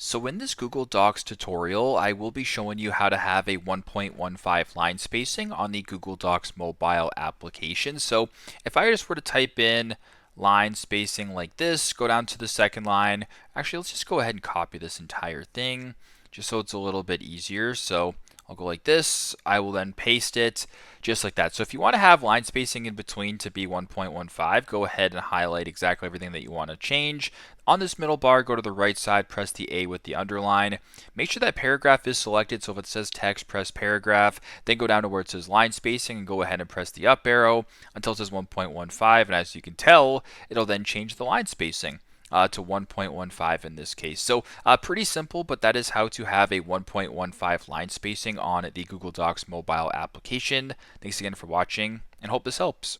So in this Google Docs tutorial, I will be showing you how to have a 1.15 line spacing on the Google Docs mobile application. So if I just were to type in line spacing like this, go down to the second line. Actually, let's just go ahead and copy this entire thing just so it's a little bit easier. So I'll go like this. I will then paste it just like that. So if you want to have line spacing in between to be 1.15, go ahead and highlight exactly everything that you want to change. On this middle bar, go to the right side, press the A with the underline. Make sure that paragraph is selected. So if it says text, press paragraph. Then go down to where it says line spacing and go ahead and press the up arrow until it says 1.15. And as you can tell, it'll then change the line spacing to 1.15 in this case. So pretty simple, but that is how to have a 1.15 line spacing on the Google Docs mobile application. Thanks again for watching and hope this helps.